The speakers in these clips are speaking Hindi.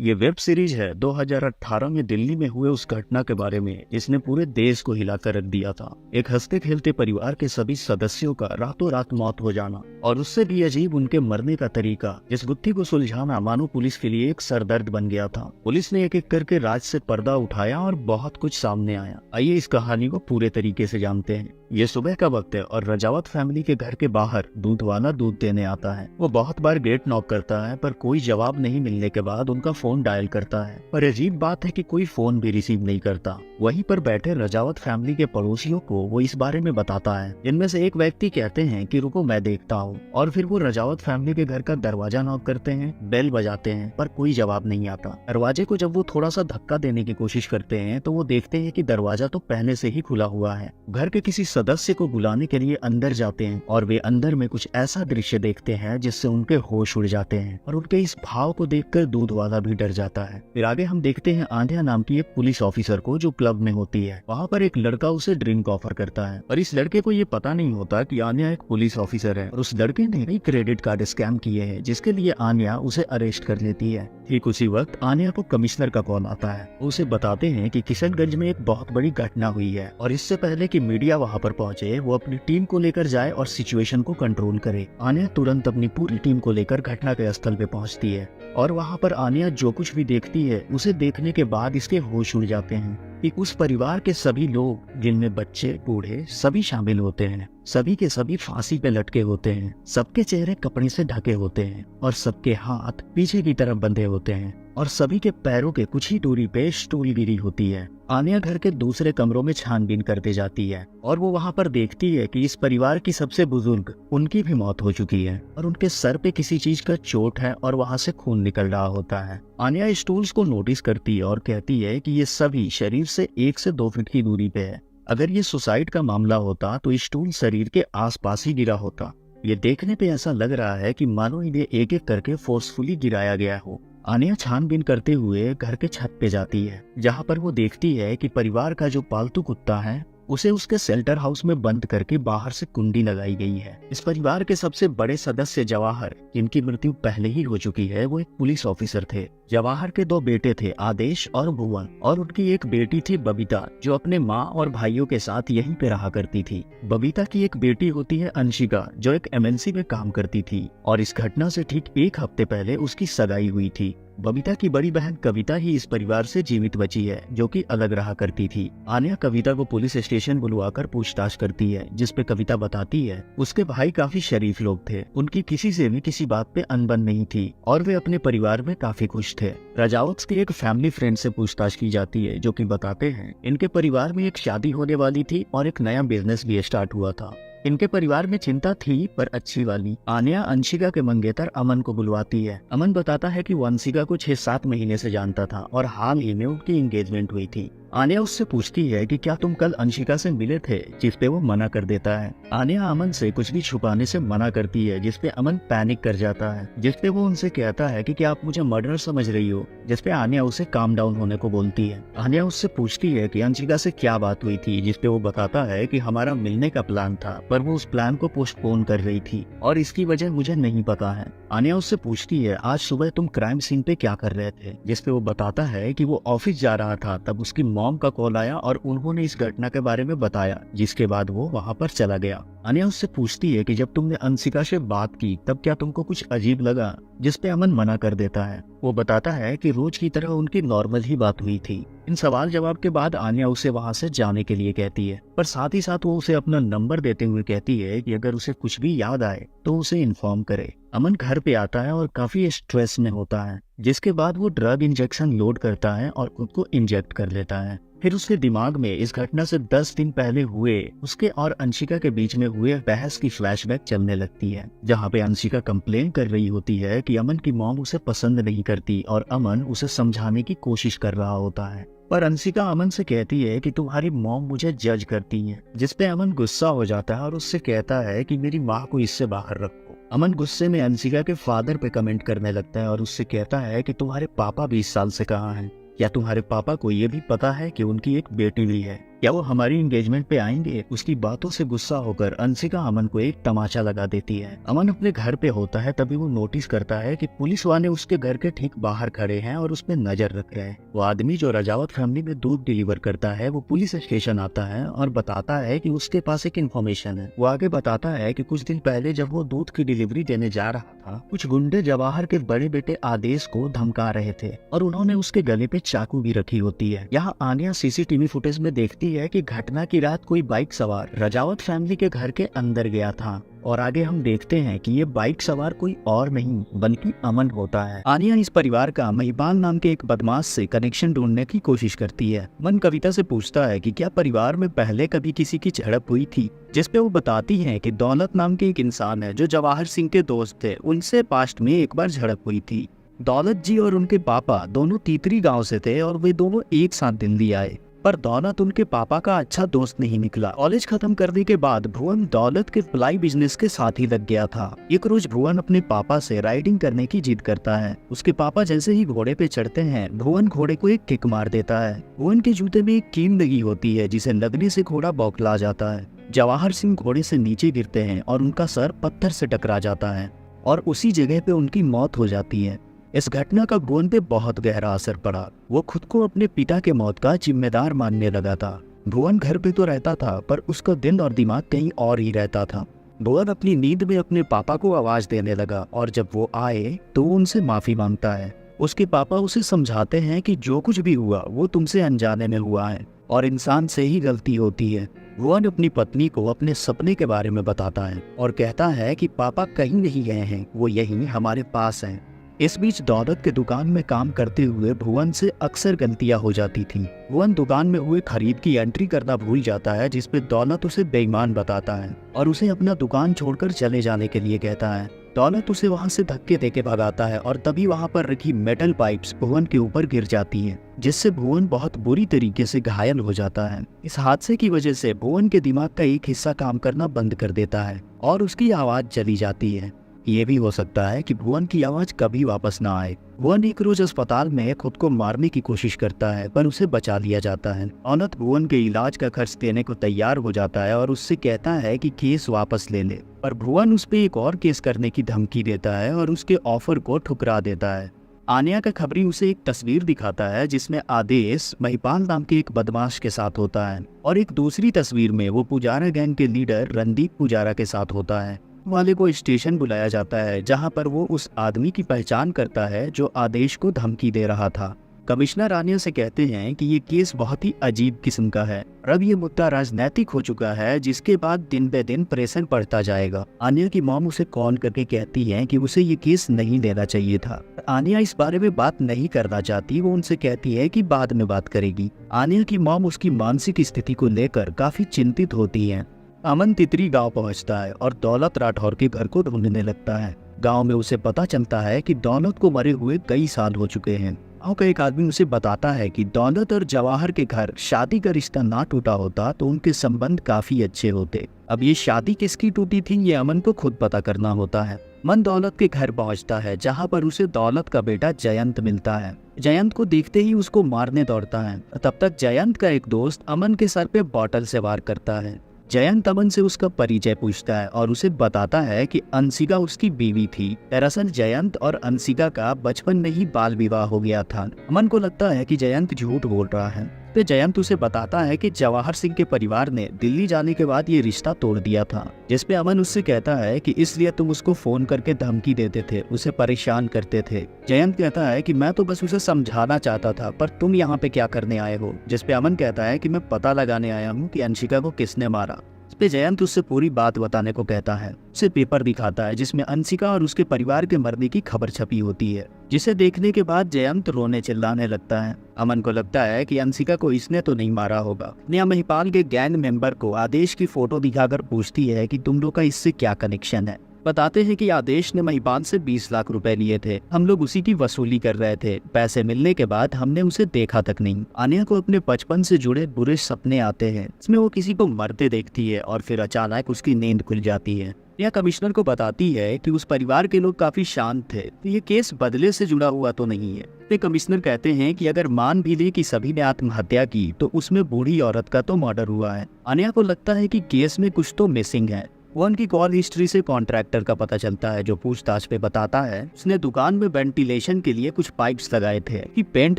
ये वेब सीरीज है 2018 में दिल्ली में हुए उस घटना के बारे में जिसने पूरे देश को हिलाकर रख दिया था। एक हंसते खेलते परिवार के सभी सदस्यों का रातों रात मौत हो जाना और उससे भी अजीब उनके मरने का तरीका, जिस गुत्थी को सुलझाना मानो पुलिस के लिए एक सरदर्द बन गया था। पुलिस ने एक एक करके राज से पर्दा उठाया और बहुत कुछ सामने आया। आइए इस कहानी को पूरे तरीके से जानते हैं। ये सुबह का वक्त है और रजावत फैमिली के घर के बाहर दूध वाला दूध देने आता है। वो बहुत बार गेट नॉक करता है पर कोई जवाब नहीं मिलने के बाद उनका फोन डायल करता है, पर अजीब बात है कि कोई फोन भी रिसीव नहीं करता। वहीं पर बैठे रजावत फैमिली के पड़ोसियों को वो इस बारे में बताता है, जिनमें से एक व्यक्ति कहते हैं कि रुको मैं देखता हूँ, और फिर वो रजावत फैमिली के घर का दरवाजा नॉक करते हैं, बेल बजाते हैं, पर कोई जवाब नहीं आता। दरवाजे को जब वो थोड़ा सा धक्का देने की कोशिश करते हैं तो वो देखते हैं कि दरवाजा तो पहले से ही खुला हुआ है। घर के किसी सदस्य को बुलाने के लिए अंदर जाते हैं और वे अंदर में कुछ ऐसा दृश्य देखते हैं जिससे उनके होश उड़ जाते हैं और उनके इस भाव को देखकर दूध वाला भी डर जाता है। फिर आगे हम देखते हैं आंध्या नाम की एक पुलिस ऑफिसर को जो क्लब में होती है। वहाँ पर एक लड़का उसे ड्रिंक ऑफर करता है और इस लड़के को ये पता नहीं होता कि आन्या एक पुलिस ऑफिसर है और उस लड़के ने कई क्रेडिट कार्ड स्कैम किए हैं, जिसके लिए आन्या उसे अरेस्ट कर लेती है। ठीक उसी वक्त आन्या को कमिश्नर का कॉल आता है। उसे बताते हैं कि किशनगंज में एक बहुत बड़ी घटना हुई है और इससे पहले कि मीडिया वहाँ पर पहुँचे वो अपनी टीम को लेकर जाए और सिचुएशन को कंट्रोल करे। आन्या तुरंत अपनी पूरी टीम को लेकर घटना के स्थल पे पहुँचती है और वहाँ पर आन्या जो कुछ भी देखती है उसे देखने के बाद इसके होश उड़ जाते हैं कि उस परिवार के सभी लोग, जिनमें बच्चे बूढ़े सभी शामिल होते हैं, सभी के सभी फांसी पे लटके होते हैं। सबके चेहरे कपड़े से ढके होते हैं और सबके हाथ पीछे की तरफ बंधे होते हैं और सभी के पैरों के कुछ ही दूरी पे स्टूल गिरी होती है। आन्या घर के दूसरे कमरों में छानबीन करते जाती है और वो वहाँ पर देखती है कि इस परिवार की सबसे बुजुर्ग, उनकी भी मौत हो चुकी है और उनके सर पे किसी चीज का चोट है और वहाँ से खून निकल रहा होता है। आन्या स्टूल्स को नोटिस करती है और कहती है कि ये सभी शरीर से 1 से 2 फीट की दूरी पे है। अगर ये सुसाइड का मामला होता तो स्टूल शरीर के आसपास ही गिरा होता। ये देखने पे ऐसा लग रहा है कि मानो इन्हें एक एक करके फोर्सफुली गिराया गया हो। आन्या छानबीन करते हुए घर के छत पे जाती है, जहाँ पर वो देखती है कि परिवार का जो पालतू कुत्ता है उसे उसके शेल्टर हाउस में बंद करके बाहर से कुंडी लगाई गई है। इस परिवार के सबसे बड़े सदस्य जवाहर, जिनकी मृत्यु पहले ही हो चुकी है, वो एक पुलिस ऑफिसर थे। जवाहर के 2 बेटे थे, आदेश और भुवन, और उनकी एक बेटी थी बबीता, जो अपने माँ और भाइयों के साथ यहीं पे रहा करती थी। बबीता की एक बेटी होती है अंशिका, जो एक MNC में काम करती थी और इस घटना से ठीक 1 हफ्ते पहले उसकी सगाई हुई थी। बबीता की बड़ी बहन कविता ही इस परिवार से जीवित बची है, जो कि अलग रहा करती थी। आन्या कविता को पुलिस स्टेशन बुलवाकर पूछताछ करती है, जिसपे कविता बताती है उसके भाई काफी शरीफ लोग थे, उनकी किसी से भी किसी बात पे अनबन नहीं थी और वे अपने परिवार में काफी खुश थे। रजावत के एक फैमिली फ्रेंड से पूछताछ की जाती है, जो कि बताते हैं इनके परिवार में एक शादी होने वाली थी और एक नया बिजनेस भी स्टार्ट हुआ था। इनके परिवार में चिंता थी, पर अच्छी वाली। आन्या अंशिका के मंगेतर अमन को बुलवाती है। अमन बताता है कि वो अंशिका को 6-7 महीने से जानता था और हाल ही में उनकी एंगेजमेंट हुई थी। आन्या उससे पूछती है कि क्या तुम कल अंशिका से मिले थे, जिस पे वो मना कर देता है। आन्या अमन से कुछ भी छुपाने से मना करती है, जिस पे अमन पैनिक कर जाता है, जिस पे वो उनसे कहता है कि क्या आप मुझे मर्डर समझ रही हो, जिस पे आन्या उसे काम डाउन होने को बोलती है। आन्या उससे पूछती है कि अंशिका से क्या बात हुई थी, जिस पे वो बताता है कि हमारा मिलने का प्लान था, पर वो उस प्लान को पोस्टपोन कर रही थी और इसकी वजह मुझे नहीं पता है। आन्या उससे पूछती है आज सुबह तुम क्राइम सीन पे क्या कर रहे थे, जिस पे वो बताता है कि वो ऑफिस जा रहा था, तब उसकी मॉम का कॉल आया और उन्होंने इस घटना के बारे में बताया, जिसके बाद वो वहाँ पर चला गया। आन्या उससे पूछती है कि जब तुमने अंशिका से बात की तब क्या तुमको कुछ अजीब लगा, जिस पे अमन मना कर देता है। वो बताता है कि रोज की तरह उनकी नॉर्मल ही बात हुई थी। इन सवाल जवाब के बाद आन्या उसे वहाँ से जाने के लिए कहती है, पर साथ ही साथ वो उसे अपना नंबर देते हुए कहती है कि अगर उसे कुछ भी याद आए तो उसे इन्फॉर्म करे। अमन घर पे आता है और काफी स्ट्रेस में होता है, जिसके बाद वो ड्रग इंजेक्शन लोड करता है और खुद को इंजेक्ट कर लेता है। फिर उसके दिमाग में इस घटना से 10 दिन पहले हुए उसके और अंशिका के बीच में हुए बहस की फ्लैशबैक चलने लगती है, जहाँ पे अंशिका कंप्लेन कर रही होती है कि अमन की मॉम उसे पसंद नहीं करती और अमन उसे समझाने की कोशिश कर रहा होता है। पर अंशिका अमन से कहती है कि तुम्हारी मॉम मुझे जज करती है, जिस पे अमन गुस्सा हो जाता है और उससे कहता है कि मेरी माँ को इससे बाहर रखो। अमन गुस्से में अंशिका के फादर पे कमेंट करने लगता है और उससे कहता है कि तुम्हारे पापा 20 साल से कहाँ हैं, या तुम्हारे पापा को ये भी पता है कि उनकी एक बेटी भी है। क्या वो हमारी एंगेजमेंट पे आएंगे? उसकी बातों से गुस्सा होकर अंशिका अमन को एक तमाचा लगा देती है। अमन अपने घर पे होता है, तभी वो नोटिस करता है कि पुलिस वाले उसके घर के ठीक बाहर खड़े हैं और उस पर नजर रख रहे हैं। वो आदमी जो रजावत फैमिली में दूध डिलीवर करता है वो पुलिस स्टेशन आता है और बताता है कि उसके पास एक इन्फॉर्मेशन है। वो आगे बताता है कि कुछ दिन पहले जब वो दूध की डिलीवरी देने जा रहा था, कुछ गुंडे जवाहर के बड़े बेटे आदेश को धमका रहे थे और उन्होंने उसके गले पे चाकू भी रखी होती है। यहाँ आनिया सीसीटीवी फुटेज में देखती है कि घटना की रात कोई बाइक सवार रजावत फैमिली के घर के अंदर गया था और आगे हम देखते हैं कि ये बाइक सवार कोई और नहीं बल्कि अमन होता है। आनिया इस परिवार का महिपाल नाम के एक बदमाश से कनेक्शन ढूंढने की कोशिश करती है। मन कविता से पूछता है कि क्या परिवार में पहले कभी किसी की झड़प हुई थी, जिसपे वो बताती है कि दौलत नाम के एक इंसान है जो जवाहर सिंह के दोस्त थे, उनसे पास्ट में एक बार झड़प हुई थी। दौलत जी और उनके पापा दोनों तीतरी गाँव से थे और वे दोनों एक साथ दिल्ली आए, पर दौलत उनके पापा का अच्छा दोस्त नहीं निकला। कॉलेज खत्म करने के बाद भुवन दौलत के फ्लाई बिजनेस के साथ ही लग गया था। एक रोज भुवन अपने पापा से राइडिंग करने की जिद करता है। उसके पापा जैसे ही घोड़े पे चढ़ते हैं, भुवन घोड़े को एक किक मार देता है। भुवन के जूते में एक कील लगी होती है जिसे लगने से घोड़ा बौखला जाता है। जवाहर सिंह घोड़े से नीचे गिरते हैं और उनका सर पत्थर से टकरा जाता है और उसी जगह पे उनकी मौत हो जाती है। इस घटना का भुवन पे बहुत गहरा असर पड़ा। वो खुद को अपने पिता के मौत का जिम्मेदार मानने लगा था। भुवन घर पे तो रहता था पर उसका दिल और दिमाग कहीं और ही रहता था। भुवन अपनी नींद में अपने पापा को आवाज देने लगा और जब वो आए तो वो उनसे माफी मांगता है। उसके पापा उसे समझाते हैं कि जो कुछ भी हुआ वो तुमसे अनजाने में हुआ है और इंसान से ही गलती होती है। भुवन अपनी पत्नी को अपने सपने के बारे में बताता है और कहता है कि पापा कहीं नहीं गए हैं, वो यहीं हमारे पास हैं। इस बीच दौलत के दुकान में काम करते हुए भुवन से अक्सर गलतियां हो जाती थी। भुवन दुकान में हुए खरीद की एंट्री करना भूल जाता है, जिसपे दौलत उसे बेईमान बताता है और उसे अपना दुकान छोड़कर चले जाने के लिए कहता है। दौलत उसे वहां से धक्के देके भगाता है और तभी वहां पर रखी मेटल पाइप्स भुवन के ऊपर गिर जाती हैं, जिससे भुवन बहुत बुरी तरीके से घायल हो जाता है। इस हादसे की वजह से भुवन के दिमाग का एक हिस्सा काम करना बंद कर देता है और उसकी आवाज चली जाती है। ये भी हो सकता है कि भुवन की आवाज कभी वापस ना आए। भुवन एक रोज अस्पताल में खुद को मारने की कोशिश करता है पर उसे बचा लिया जाता है। औनत भुवन के इलाज का खर्च देने को तैयार हो जाता है और उससे कहता है कि केस वापस ले ले, पर भुवन उस पर एक और केस करने की धमकी देता है और उसके ऑफर को ठुकरा देता है। आनिया का खबरी उसे एक तस्वीर दिखाता है जिसमें आदेश महिपाल नाम के एक बदमाश के साथ होता है और एक दूसरी तस्वीर में वो पुजारा गैंग के लीडर रणदीप पुजारा के साथ होता है। वाले को स्टेशन बुलाया जाता है जहां पर वो उस आदमी की पहचान करता है जो आदेश को धमकी दे रहा था। कमिश्नर आनिया से कहते हैं कि ये केस बहुत ही अजीब किस्म का है और अब ये मुद्दा राजनैतिक हो चुका है, जिसके बाद दिन ब दिन प्रेशर बढ़ता जाएगा। आनिया की मॉम उसे कॉल करके कहती है कि उसे ये केस नहीं लेना चाहिए था। आनिया इस बारे में बात नहीं करना चाहती, वो उनसे कहती है कि बाद में बात करेगी। आनिया की मॉम उसकी मानसिक स्थिति को लेकर काफी चिंतित होती है। अमन तितरी गांव पहुंचता है और दौलत राठौर के घर को ढूंढने लगता है। गांव में उसे पता चलता है कि दौलत को मरे हुए कई साल हो चुके हैं। गांव का एक आदमी उसे बताता है कि दौलत और जवाहर के घर शादी का रिश्ता ना टूटा होता तो उनके संबंध काफी अच्छे होते। अब ये शादी किसकी टूटी थी ये अमन को खुद पता करना होता है। मन दौलत के घर पहुंचता है जहां पर उसे दौलत का बेटा जयंत मिलता है। जयंत को देखते ही उसको मारने दौड़ता है। तब तक जयंत का एक दोस्त अमन के सर पे बॉटल से वार करता है। जयंत अमन से उसका परिचय पूछता है और उसे बताता है कि अंशिका उसकी बीवी थी। दरअसल जयंत और अंशिका का बचपन में ही बाल विवाह हो गया था। अमन को लगता है कि जयंत झूठ बोल रहा है, तो जयंत उसे बताता है कि जवाहर सिंह के परिवार ने दिल्ली जाने के बाद ये रिश्ता तोड़ दिया था, जिसपे अमन उससे कहता है कि इसलिए तुम उसको फोन करके धमकी देते थे, उसे परेशान करते थे। जयंत कहता है कि मैं तो बस उसे समझाना चाहता था, पर तुम यहाँ पे क्या करने आए हो? जिसपे अमन कहता है कि मैं पता लगाने आया हूँ कि अंशिका को किसने मारा। इस पे जयंत उससे पूरी बात बताने को कहता है। उसे पेपर दिखाता है जिसमें अंशिका और उसके परिवार के मरने की खबर छपी होती है, जिसे देखने के बाद जयंत रोने चिल्लाने लगता है। अमन को लगता है कि अंशिका को इसने तो नहीं मारा होगा। नया महिपाल के गैंग मेंबर को आदेश की फोटो दिखाकर पूछती है कि तुम लोग का इससे क्या कनेक्शन है। बताते हैं कि आदेश ने महिपाल से 20 लाख रुपए लिए थे, हम लोग उसी की वसूली कर रहे थे। पैसे मिलने के बाद हमने उसे देखा तक नहीं। आनिया को अपने बचपन से जुड़े बुरे सपने आते हैं, इसमें वो किसी को मरते देखती है और फिर अचानक उसकी नींद खुल जाती है। यह कमिश्नर को बताती है कि उस परिवार के लोग काफी शांत थे, तो ये केस बदले से जुड़ा हुआ तो नहीं है। तो कमिश्नर कहते हैं कि अगर मान भी ले कि सभी ने आत्महत्या की तो उसमें बूढ़ी औरत का तो मर्डर हुआ है। अनया को लगता है कि केस में कुछ तो मिसिंग है। वो उनकी कॉल हिस्ट्री से कॉन्ट्रैक्टर का पता चलता है, जो पूछताछ पे बताता है उसने दुकान में वेंटिलेशन के लिए कुछ पाइप्स लगाए थे कि पेंट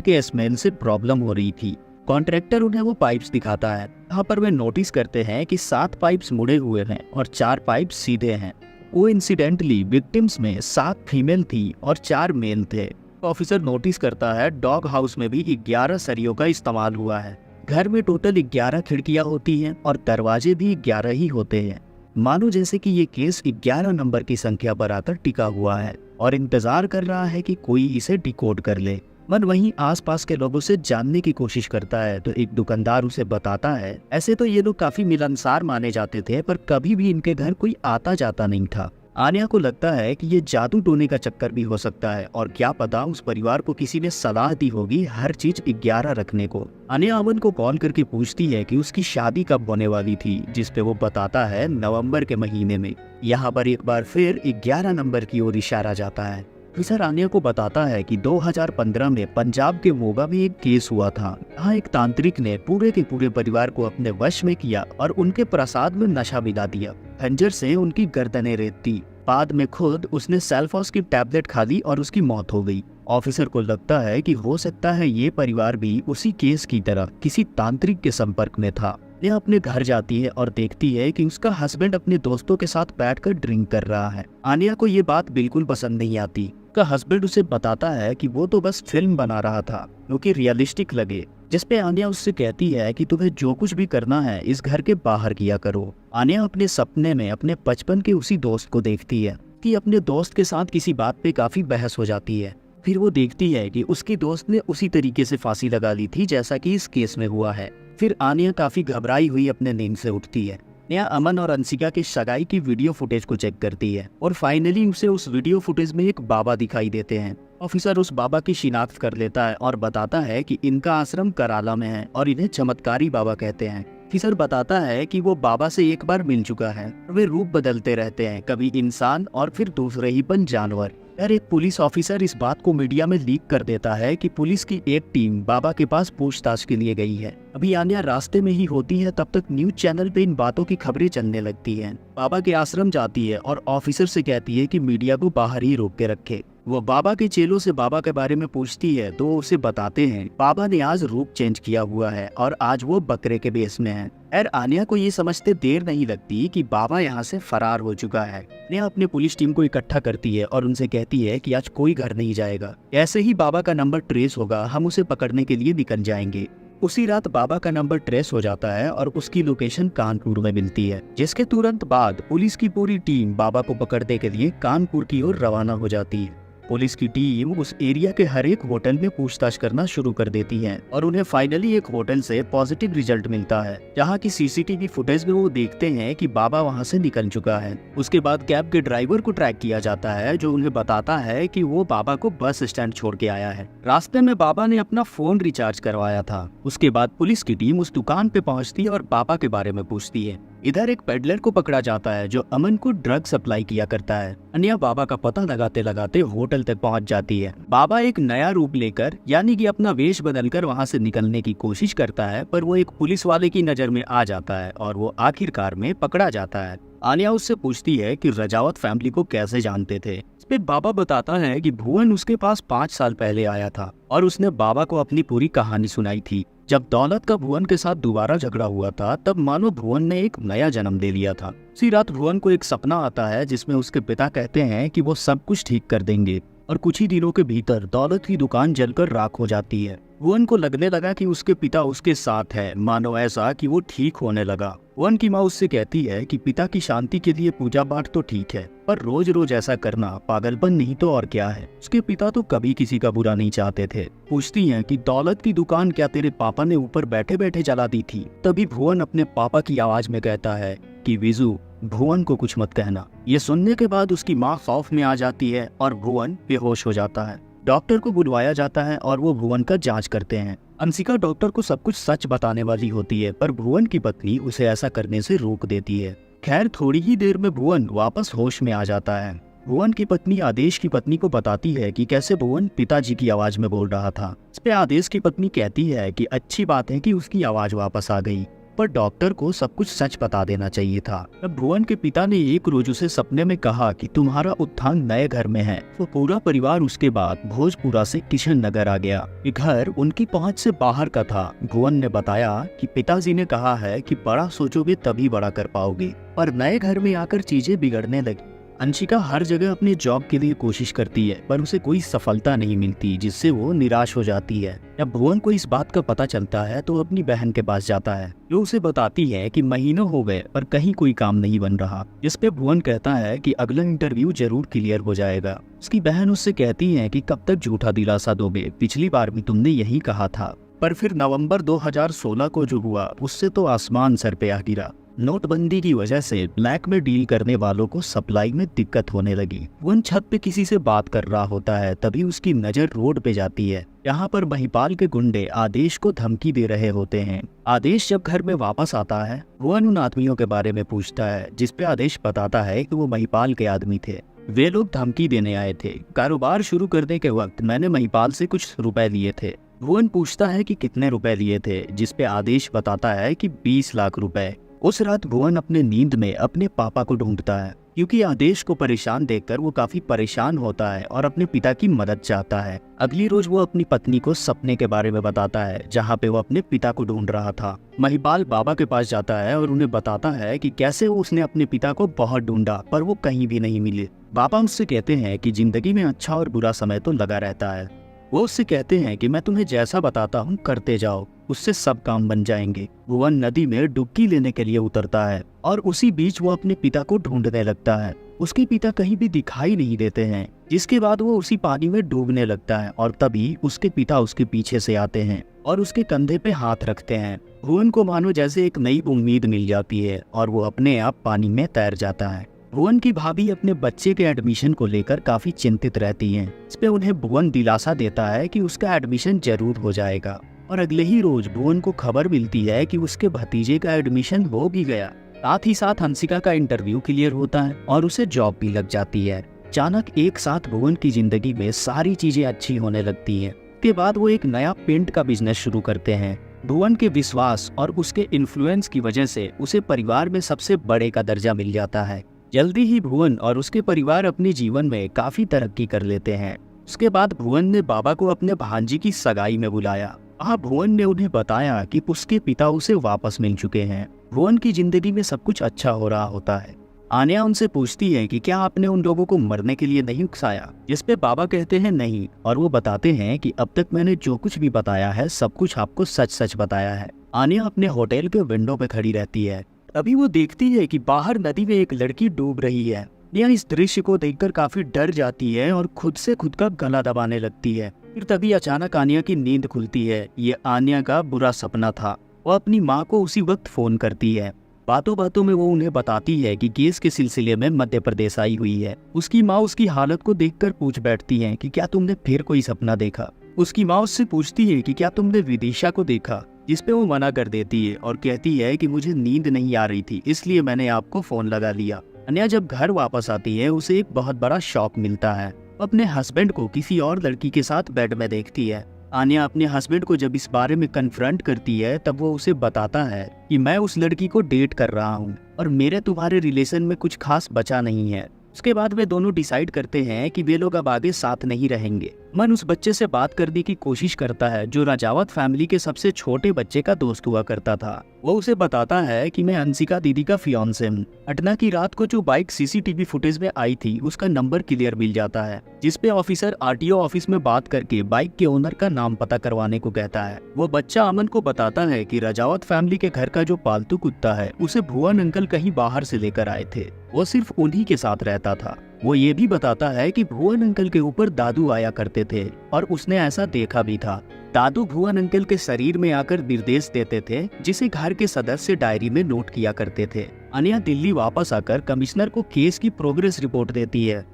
के स्मेल से प्रॉब्लम हो रही थी। कॉन्ट्रैक्टर उन्हें वो पाइप्स दिखाता है। यहाँ पर वे नोटिस करते हैं कि 7 पाइप्स मुड़े हुए हैं और 4 पाइप सीधे हैं। वो इंसिडेंटली विक्टिम्स में 7 फीमेल थी और 4 मेल थे। ऑफिसर नोटिस करता है डॉग हाउस में भी 11 सरियों का इस्तेमाल हुआ है। घर में टोटल 11 खिड़कियां होती हैं और दरवाजे भी 11 ही होते हैं। मानो जैसे कि ये केस 11 नंबर की संख्या पर आकर टिका हुआ है और इंतजार कर रहा है कि कोई इसे डिकोड कर ले। मन वहीं आसपास के लोगों से जानने की कोशिश करता है तो एक दुकानदार उसे बताता है ऐसे तो ये लोग काफी मिलनसार माने जाते थे, पर कभी भी इनके घर कोई आता जाता नहीं था। आन्या को लगता है कि ये जादू टोने का चक्कर भी हो सकता है और क्या पता उस परिवार को किसी ने सलाह दी होगी हर चीज 11 रखने को। आन्या अमन को कॉल करके पूछती है कि उसकी शादी कब होने वाली थी, जिसपे वो बताता है नवंबर के महीने में। यहाँ पर एक बार फिर 11 नंबर की ओर इशारा जाता है। ऑफिसर आन्या को बताता है कि 2015 में पंजाब के मोगा में एक केस हुआ था। यहाँ एक तांत्रिक ने पूरे के पूरे परिवार को अपने वश में किया और उनके प्रसाद में नशा मिला दिया। खंजर से उनकी गर्दनें रेत दी। बाद में खुद उसने सेल्फॉस की टैबलेट खा ली और उसकी मौत हो गई। ऑफिसर को लगता है कि हो सकता है ये परिवार भी उसी केस की तरह किसी तांत्रिक के संपर्क में था। यह अपने घर जाती है और देखती है कि उसका हस्बैंड अपने दोस्तों के साथ बैठकर ड्रिंक कर रहा है। आन्या को ये बात बिल्कुल पसंद नहीं आती। उसका हस्बैंड उसे बताता है कि वो तो बस फिल्म बना रहा था क्योंकि रियलिस्टिक लगे, जिसपे आन्या उससे कहती है कि तुम्हें जो कुछ भी करना है इस घर के बाहर किया करो। आन्या अपने सपने में अपने बचपन के उसी दोस्त को देखती है कि अपने दोस्त के साथ किसी बात पे काफी बहस हो जाती है। फिर वो देखती है कि उसकी दोस्त ने उसी तरीके से फांसी लगा ली थी जैसा कि इस केस में हुआ है। फिर आन्या काफी घबराई हुई अपने नींद से उठती है। आन्या अमन और अंशिका की सगाई की वीडियो फुटेज को चेक करती है और फाइनली उसे उस वीडियो फुटेज में एक बाबा दिखाई देते हैं। ऑफिसर उस बाबा की शिनाख्त कर लेता है और बताता है कि इनका आश्रम कराला में है और इन्हें चमत्कारी बाबा कहते हैं। ऑफिसर बताता है कि वो बाबा से एक बार मिल चुका है। वे रूप बदलते रहते हैं, कभी इंसान और फिर दूसरे ही पन जानवर। यार एक पुलिस ऑफिसर इस बात को मीडिया में लीक कर देता है कि पुलिस की एक टीम बाबा के पास पूछताछ के लिए गई है। अभी आन्या रास्ते में ही होती है, तब तक न्यूज चैनल पे इन बातों की खबरें चलने लगती हैं। बाबा के आश्रम जाती है और ऑफिसर से कहती है कि मीडिया को बाहर ही रोक के रखे। वो बाबा के चेलों से बाबा के बारे में पूछती है तो उसे बताते हैं बाबा ने आज रूप चेंज किया हुआ है और आज वो बकरे के बेस में है। और आन्या को ये समझते देर नहीं लगती कि बाबा यहाँ से फरार हो चुका है। आन्या अपने पुलिस टीम को इकट्ठा करती है और उनसे कहती है कि आज कोई घर नहीं जाएगा, ऐसे ही बाबा का नंबर ट्रेस होगा, हम उसे पकड़ने के लिए निकल जाएंगे। उसी रात बाबा का नंबर ट्रेस हो जाता है और उसकी लोकेशन कानपुर में मिलती है, जिसके तुरंत बाद पुलिस की पूरी टीम बाबा को पकड़ने के लिए कानपुर की ओर रवाना हो जाती है। पुलिस की टीम उस एरिया के हर एक होटल में पूछताछ करना शुरू कर देती है और उन्हें फाइनली एक होटल से पॉजिटिव रिजल्ट मिलता है, जहां की सीसीटीवी फुटेज में वो देखते हैं कि बाबा वहां से निकल चुका है। उसके बाद कैब के ड्राइवर को ट्रैक किया जाता है, जो उन्हें बताता है कि वो बाबा को बस स्टैंड छोड़ के आया है। रास्ते में बाबा ने अपना फोन रिचार्ज करवाया था। उसके बाद पुलिस की टीम उस दुकान पे पहुंचती है और बाबा के बारे में पूछती है। इधर एक पेडलर को पकड़ा जाता है जो अमन को ड्रग सप्लाई किया करता है। अन्या बाबा का पता लगाते लगाते होटल तक पहुंच जाती है। बाबा एक नया रूप लेकर यानी कि अपना वेश बदलकर वहां से निकलने की कोशिश करता है, पर वो एक पुलिस वाले की नजर में आ जाता है और वो आखिरकार में पकड़ा जाता है। आन्या उससे पूछती है कि रजावत फैमिली को कैसे जानते थे। इस पे बाबा बताता है कि भुवन उसके पास 5 साल पहले आया था और उसने बाबा को अपनी पूरी कहानी सुनाई थी। जब दौलत का भुवन के साथ दोबारा झगड़ा हुआ था, तब मानो भुवन ने एक नया जन्म ले लिया था। उसी रात भुवन को एक सपना आता है जिसमें उसके पिता कहते हैं कि वो सब कुछ ठीक कर देंगे और कुछ ही दिनों के भीतर दौलत की दुकान जलकर राख हो जाती है। भुवन को लगने लगा कि उसके पिता उसके साथ है, मानो ऐसा कि वो ठीक होने लगा। भुवन की माँ उससे कहती है कि पिता की शांति के लिए पूजा पाठ तो ठीक है, पर रोज रोज ऐसा करना पागलपन नहीं तो और क्या है। उसके पिता तो कभी किसी का बुरा नहीं चाहते थे। पूछती हैं कि दौलत की दुकान क्या तेरे पापा ने ऊपर बैठे बैठे जला दी थी। तभी भुवन अपने पापा की आवाज में कहता है कि विजू, भुवन को कुछ मत कहना। ये सुनने के बाद उसकी माँ खौफ में आ जाती है और भुवन बेहोश हो जाता है। डॉक्टर को बुलवाया जाता है और वो भुवन का जांच करते हैं। अंशिका डॉक्टर को सब कुछ सच बताने वाली होती है, पर भुवन की पत्नी उसे ऐसा करने से रोक देती है। खैर थोड़ी ही देर में भुवन वापस होश में आ जाता है। भुवन की पत्नी आदेश की पत्नी को बताती है कि कैसे भुवन पिताजी की आवाज में बोल रहा था। इस पे आदेश की पत्नी कहती है कि अच्छी बात है कि उसकी आवाज वापस आ गई, पर डॉक्टर को सब कुछ सच बता देना चाहिए था। अब भुवन के पिता ने एक रोज उसे सपने में कहा कि तुम्हारा उत्थान नए घर में है। तो पूरा परिवार उसके बाद भोजपुरा से किशन नगर आ गया। ये घर उनकी पहुंच से बाहर का था। भुवन ने बताया कि पिताजी ने कहा है कि बड़ा सोचोगे तभी बड़ा कर पाओगे, पर नए घर में आकर चीजें बिगड़ने लगी। अंशिका हर जगह अपने जॉब के लिए कोशिश करती है, पर उसे कोई सफलता नहीं मिलती, जिससे वो निराश हो जाती है। जब भुवन को इस बात का पता चलता है तो अपनी बहन के पास जाता है, जो उसे बताती है कि महीनों हो गए पर कहीं कोई काम नहीं बन रहा। जिस पे भुवन कहता है कि अगला इंटरव्यू जरूर क्लियर हो जाएगा। उसकी बहन उससे कहती है कि कब तक झूठा दिलासा दोगे, पिछली बार भी तुमने यही कहा था। पर फिर नवंबर 2016 को जो हुआ उससे तो आसमान सर पे आ गिरा। नोटबंदी की वजह से ब्लैक में डील करने वालों को सप्लाई में दिक्कत होने लगी। भुवन छत पे किसी से बात कर रहा होता है, तभी उसकी नजर रोड पे जाती है। यहाँ पर महिपाल के गुंडे आदेश को धमकी दे रहे होते हैं। आदेश जब घर में वापस आता है, भुवन उन आदमियों के बारे में पूछता है, जिसपे आदेश बताता है कि वो महिपाल के आदमी थे। वे लोग धमकी देने आए थे। कारोबार शुरू करने के वक्त मैंने महिपाल से कुछ रुपए लिए थे। भुवन पूछता है कि कितने रुपए लिए थे, जिसपे आदेश बताता है कि 20 लाख रुपए। उस रात भुवन अपने नींद में अपने पापा को ढूंढता है, क्योंकि आदेश को परेशान देखकर वो काफी परेशान होता है और अपने पिता की मदद चाहता है। अगली रोज वो अपनी पत्नी को सपने के बारे में बताता है, जहाँ पे वो अपने पिता को ढूंढ रहा था। महिपाल बाबा के पास जाता है और उन्हें बताता है कि कैसे उसने अपने पिता को बहुत ढूंढा, पर वो कहीं भी नहीं मिले। बाबा उससे कहते हैं कि जिंदगी में अच्छा और बुरा समय तो लगा रहता है। वो उससे कहते हैं कि मैं तुम्हें जैसा बताता हूँ करते जाओ, उससे सब काम बन जाएंगे। भुवन नदी में डुबकी लेने के लिए उतरता है और उसी बीच वो अपने पिता को ढूंढने लगता है। उसके पिता कहीं भी दिखाई नहीं देते हैं, जिसके बाद वो उसी पानी में डूबने लगता है और तभी उसके पिता उसके पीछे से आते हैं और उसके कंधे पे हाथ रखते हैं। भुवन को मानो जैसे एक नई उम्मीद मिल जाती है और वो अपने आप पानी में तैर जाता है। भुवन की भाभी अपने बच्चे के एडमिशन को लेकर काफी चिंतित रहती हैं। इस पे उन्हें भुवन दिलासा देता है कि उसका एडमिशन जरूर हो जाएगा। और अगले ही रोज भुवन को खबर मिलती है कि उसके भतीजे का एडमिशन हो भी गया। साथ ही साथ हंसिका का इंटरव्यू क्लियर होता है और उसे जॉब भी लग जाती है। अचानक एक साथ भुवन की जिंदगी में सारी चीजें अच्छी होने लगती हैं। उसके बाद वो एक नया पेंट का बिजनेस शुरू करते हैं। भुवन के विश्वास और उसके इन्फ्लुएंस की वजह से उसे परिवार में सबसे बड़े का दर्जा मिल जाता है। जल्दी ही भुवन और उसके परिवार अपने जीवन में काफी तरक्की कर लेते हैं। उसके बाद भुवन ने बाबा को अपने भांजी की सगाई में बुलाया। वहाँ भुवन ने उन्हें बताया कि उसके पिता उसे वापस मिल चुके हैं। भुवन की जिंदगी में सब कुछ अच्छा हो रहा होता है। आन्या उनसे पूछती है कि क्या आपने उन लोगों को मरने के लिए नहीं उकसाया, जिस पे बाबा कहते हैं नहीं, और वो बताते हैं कि अब तक मैंने जो कुछ भी बताया है सब कुछ आपको सच सच बताया है। आन्या अपने होटल के विंडो पे खड़ी रहती है। अभी वो देखती है कि बाहर नदी में एक लड़की डूब रही है। आन्या इस दृश्य को देखकर काफी डर जाती है और खुद से खुद का गला दबाने लगती है। फिर तभी अचानक आन्या की नींद खुलती है। ये आन्या का बुरा सपना था। वो अपनी माँ को उसी वक्त फोन करती है। बातों बातों में वो उन्हें बताती है कि केस के सिलसिले में मध्य प्रदेश आई हुई है। उसकी माँ उसकी हालत को देखकर पूछ बैठती है कि क्या तुमने फिर कोई सपना देखा। उसकी माँ उससे पूछती है कि क्या तुमने विदिशा को देखा, जिस पे वो मना कर देती है और कहती है कि मुझे नींद नहीं आ रही थी, इसलिए मैंने आपको फोन लगा लिया। अन्या जब घर वापस आती है उसे एक बहुत बड़ा शॉक मिलता है। अपने हस्बैंड को किसी और लड़की के साथ बेड में देखती है। आन्या अपने हस्बैंड को जब इस बारे में कन्फ्रंट करती है तब वो उसे बताता है कि मैं उस लड़की को डेट कर रहा हूँ और मेरे तुम्हारे रिलेशन में कुछ खास बचा नहीं है। उसके बाद वे दोनों डिसाइड करते हैं कि वे लोग अब आगे साथ नहीं रहेंगे। मन उस बच्चे से बात करने की कोशिश करता है जो राजावत फैमिली के सबसे छोटे बच्चे का दोस्त हुआ करता था। वो उसे बताता है कि मैं अंशिका दीदी का फियांसे हूँ। घटना की रात को जो बाइक सीसीटीवी फुटेज में आई थी उसका नंबर क्लियर मिल जाता है, जिसपे ऑफिसर आरटीओ ऑफिस में बात करके बाइक के ओनर का नाम पता करवाने को कहता है। वो बच्चा अमन को बताता है कि राजावत फैमिली के घर का जो पालतू कुत्ता है उसे भुवन अंकल कहीं बाहर से लेकर आए थे। वो सिर्फ उन्हीं के साथ रहता था। वो ये भी बताता है कि भुवन अंकल के ऊपर दादू आया करते थे और उसने ऐसा देखा भी था। दादू भुवन अंकल के शरीर में आकर निर्देश देते थे, जिसे घर के सदस्य डायरी में नोट किया करते थे। अन्या दिल्ली वापस आकर कमिश्नर को केस की प्रोग्रेस रिपोर्ट देती है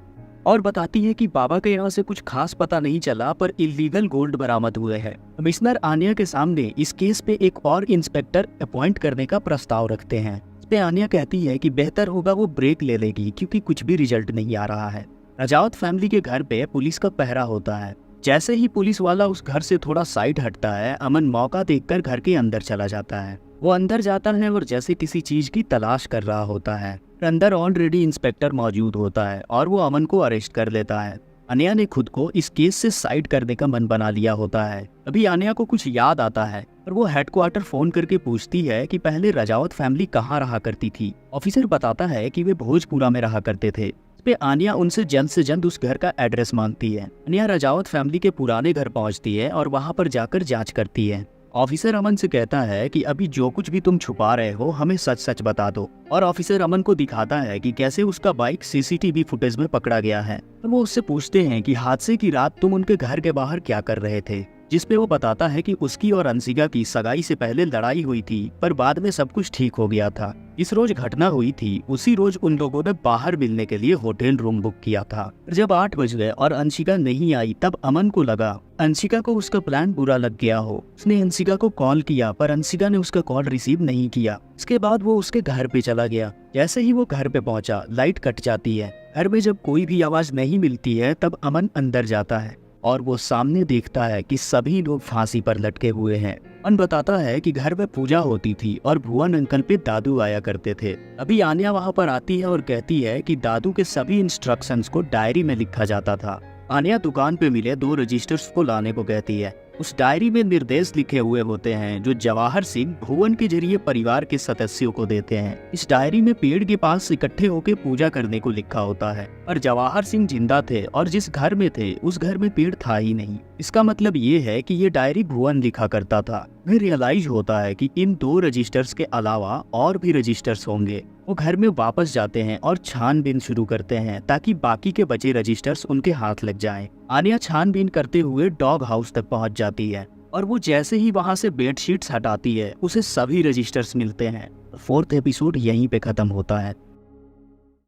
और बताती है कि बाबा के यहाँ से कुछ खास पता नहीं चला, पर इलीगल गोल्ड बरामद हुए हैं। कमिश्नर आन्या के सामने इस केस पे एक और इंस्पेक्टर अपॉइंट करने का प्रस्ताव रखते हैं। पे आन्या कहती है कि बेहतर होगा वो ब्रेक ले लेगी क्योंकि कुछ भी रिजल्ट नहीं आ रहा है। रजावत फैमिली के घर पे पुलिस का पहरा होता है। जैसे ही पुलिस वाला उस घर से थोड़ा साइड हटता है, अमन मौका देखकर घर के अंदर चला जाता है। वो अंदर जाता है और जैसे किसी चीज की तलाश कर रहा होता है। अंदर ऑलरेडी इंस्पेक्टर मौजूद होता है और वो अमन को अरेस्ट कर लेता है। आन्या ने खुद को इस केस से साइड करने का मन बना लिया होता है। अभी आन्या को कुछ याद आता है और वो हेडक्वार्टर फोन करके पूछती है कि पहले रजावत फैमिली कहाँ रहा करती थी। ऑफिसर बताता है कि वे भोजपुरा में रहा करते थे। इस पे आन्या उनसे जल्द से जल्द उस घर का एड्रेस मांगती है। आन्या रजावत फैमिली के पुराने घर पहुंचती है और वहां पर जाकर जांच करती है। ऑफिसर अमन से कहता है कि अभी जो कुछ भी तुम छुपा रहे हो हमें सच सच बता दो। और ऑफिसर अमन को दिखाता है कि कैसे उसका बाइक सीसीटीवी फुटेज में पकड़ा गया है। और वो उससे पूछते हैं कि हादसे की रात तुम उनके घर के बाहर क्या कर रहे थे, जिस पे वो बताता है कि उसकी और अंशिका की सगाई से पहले लड़ाई हुई थी, पर बाद में सब कुछ ठीक हो गया था। इस रोज घटना हुई थी उसी रोज उन लोगों ने बाहर मिलने के लिए होटल रूम बुक किया था। जब 8 बज गए और अंशिका नहीं आई, तब अमन को लगा अंशिका को उसका प्लान बुरा लग गया हो। उसने अंशिका को कॉल किया पर अंशिका ने उसका कॉल रिसीव नहीं किया। इसके बाद वो उसके घर पे चला गया। जैसे ही वो घर पे पहुंचा, लाइट कट जाती है। घर में जब कोई भी आवाज नहीं मिलती है, तब अमन अंदर जाता है और वो सामने देखता है कि सभी लोग फांसी पर लटके हुए हैं। अमन बताता है कि घर में पूजा होती थी और भुवन अंकल पे दादू आया करते थे। अभी आन्या वहां पर आती है और कहती है कि दादू के सभी इंस्ट्रक्शंस को डायरी में लिखा जाता था। आन्या दुकान पे मिले 2 रजिस्टर्स को लाने को कहती है। उस डायरी में निर्देश लिखे हुए होते हैं जो जवाहर सिंह भुवन के जरिए परिवार के सदस्यों को देते हैं। इस डायरी में पेड़ के पास इकट्ठे होकर पूजा करने को लिखा होता है। और जवाहर सिंह जिंदा थे और जिस घर में थे उस घर में पेड़ था ही नहीं। इसका मतलब ये है कि ये डायरी भुवन लिखा करता था। उन्हें रियलाइज होता है कि इन 2 रजिस्टर्स के अलावा और भी रजिस्टर्स होंगे। वो घर में वापस जाते हैं और छानबीन शुरू करते हैं ताकि बाकी के बचे रजिस्टर्स उनके हाथ लग जाएं। आन्या छानबीन करते हुए डॉग हाउस तक पहुंच जाती है और वो जैसे ही वहां से बेडशीट्स हटाती है, उसे सभी रजिस्टर्स मिलते हैं। 4th एपिसोड यहीं पे खत्म होता है।